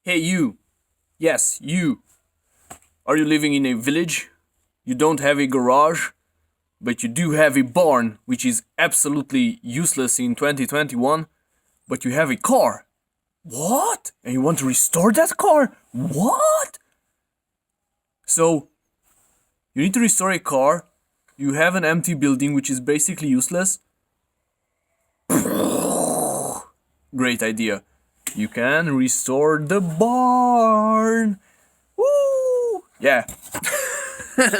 Hey you! Yes, you! Are you living in a village? You don't have a garage, but you do have a barn, which is absolutely useless in 2021, but you have a car. What? And you want to restore that car? What? So, you need to restore a car, you have an empty building which is basically useless. Great idea. You can restore the barn. Woo! Yeah.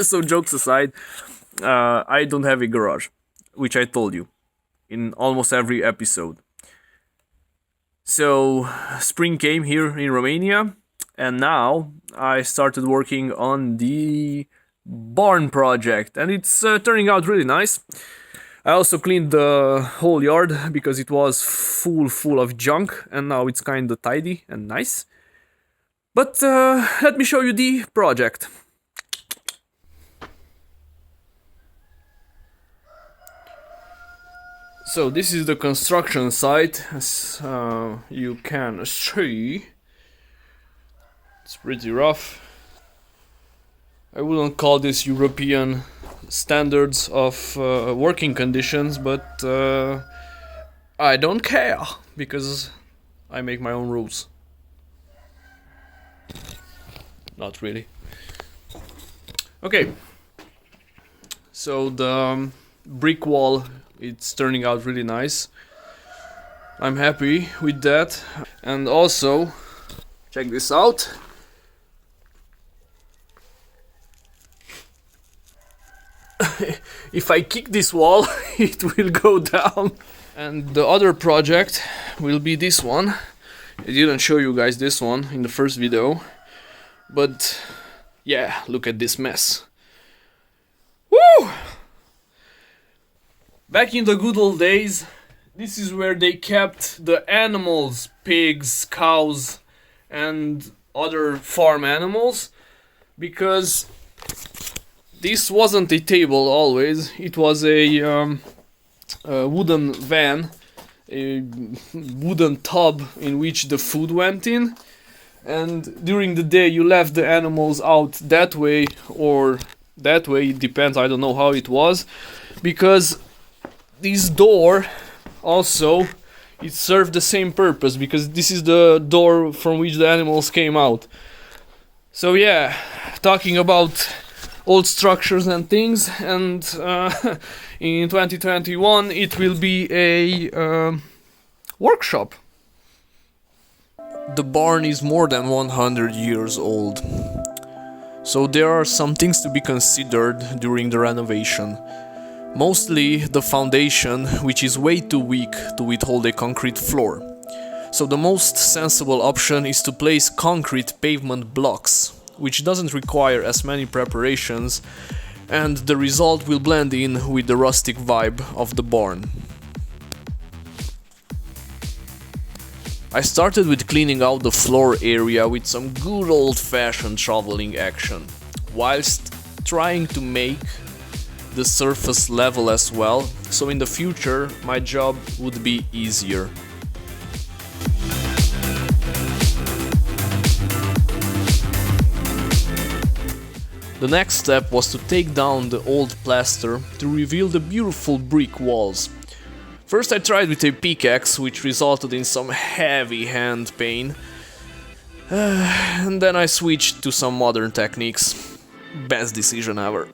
So jokes aside, I don't have a garage, which I told you in almost every episode. So spring came here in Romania, and now I started working on the barn project, and it's turning out really nice. I also cleaned the whole yard because it was full of junk, and now it's kinda tidy and nice. But let me show you the project. So this is the construction site, as you can see. It's pretty rough. I wouldn't call this European standards of working conditions, but I don't care because I make my own rules. Not really. Okay. So the brick wall, it's turning out really nice. I'm happy with that. And also, check this out. If I kick this wall, it will go down. And the other project will be this one. I didn't show you guys this one in the first video, but yeah, look at this mess. Woo! Back in the good old days, this is where they kept the animals, pigs, cows, and other farm animals, because this wasn't a table always, it was a wooden van, a wooden tub in which the food went in, and during the day you left the animals out that way or that way, it depends, I don't know how it was, because this door also, it served the same purpose, because this is the door from which the animals came out. So yeah, talking about old structures and things, and in 2021 it will be a workshop. The barn is more than 100 years old, so there are some things to be considered during the renovation. Mostly the foundation, which is way too weak to withhold a concrete floor. So the most sensible option is to place concrete pavement blocks, which doesn't require as many preparations, and the result will blend in with the rustic vibe of the barn. I started with cleaning out the floor area with some good old-fashioned shoveling action, whilst trying to make the surface level as well, so in the future my job would be easier. The next step was to take down the old plaster to reveal the beautiful brick walls. First I tried with a pickaxe, which resulted in some heavy hand pain, and then I switched to some modern techniques. Best decision ever.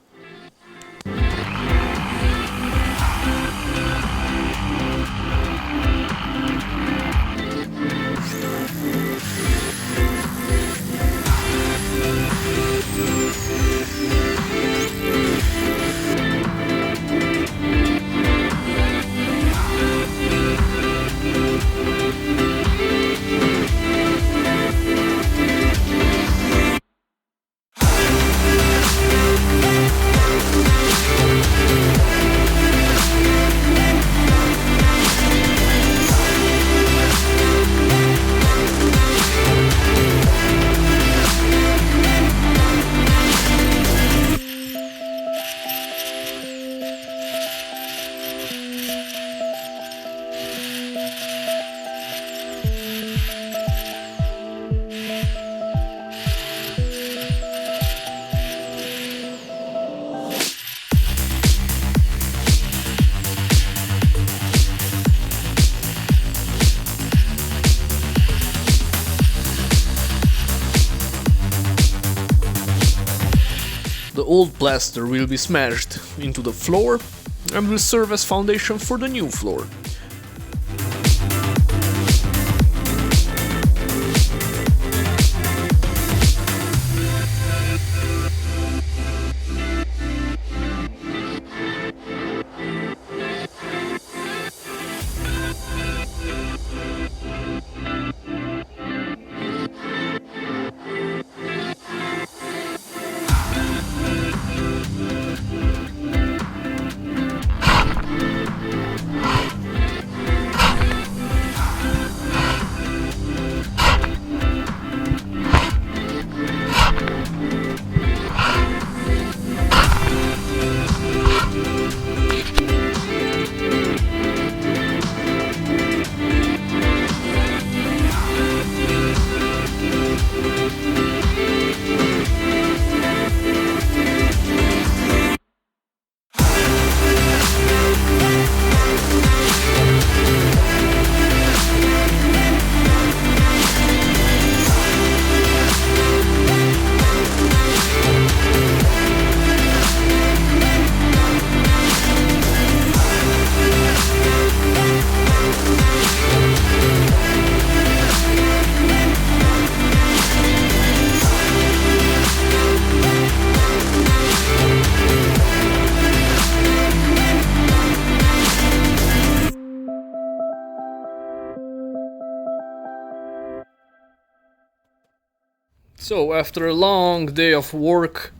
The old plaster will be smashed into the floor and will serve as foundation for the new floor. So after a long day of work,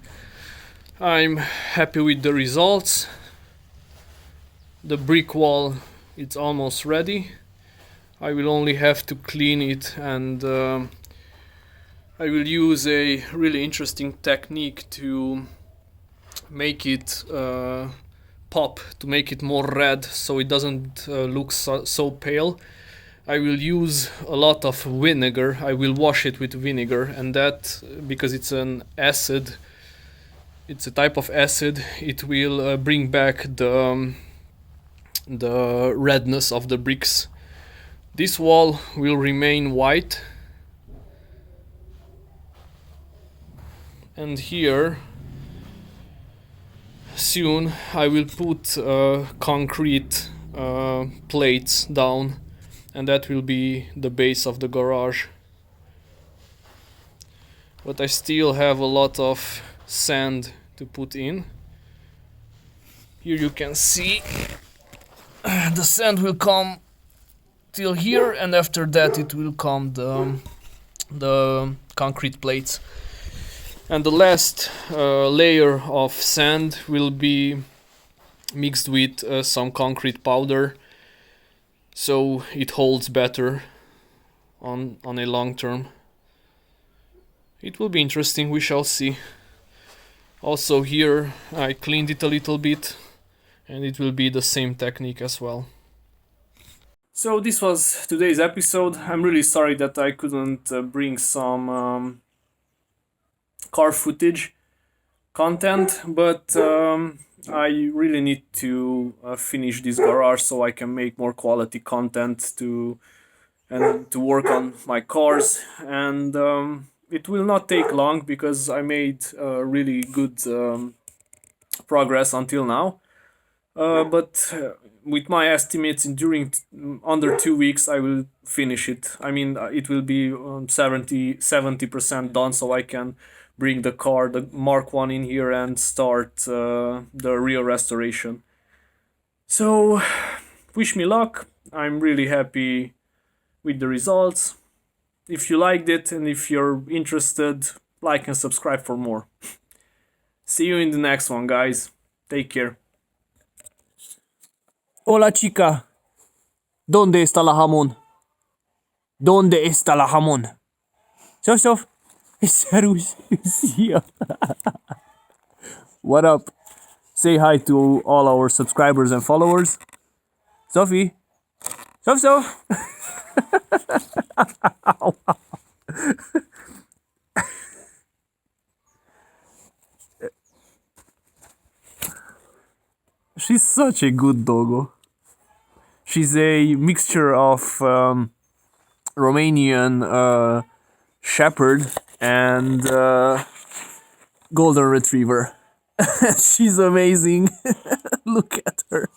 I'm happy with the results. The brick wall, it's almost ready. I will only have to clean it, and I will use a really interesting technique to make it pop, to make it more red, so it doesn't look so pale. I will use a lot of vinegar. I will wash it with vinegar, and that, because it's an acid, it's a type of acid, it will bring back the redness of the bricks. This wall will remain white, and here soon I will put concrete plates down, and that will be the base of the garage. But I still have a lot of sand to put in. Here you can see the sand will come till here, and after that it will come the concrete plates. And the last layer of sand will be mixed with some concrete powder, so it holds better on a long term. It will be interesting, we shall see. Also here I cleaned it a little bit, and it will be the same technique as well. So this was today's episode. I'm really sorry that I couldn't bring some car footage content, but I really need to finish this garage so I can make more quality content to work on my cars, and it will not take long because I made really good progress until now. But with my estimates, during under 2 weeks I will finish it. I mean, it will be 70% done, so I can bring the car, the Mark 1, in here and start the real restoration. So wish me luck. I'm really happy with the results. If you liked it and if you're interested, like and subscribe for more. See you in the next one, guys. Take care. Hola, chica. ¿Dónde está la jamón? ¿Dónde está la jamón? Sof. Servus. See ya. What up? Say hi to all our subscribers and followers. Sophie. Sof. She's such a good doggo. She's a mixture of Romanian Shepherd and Golden Retriever. She's amazing. Look at her.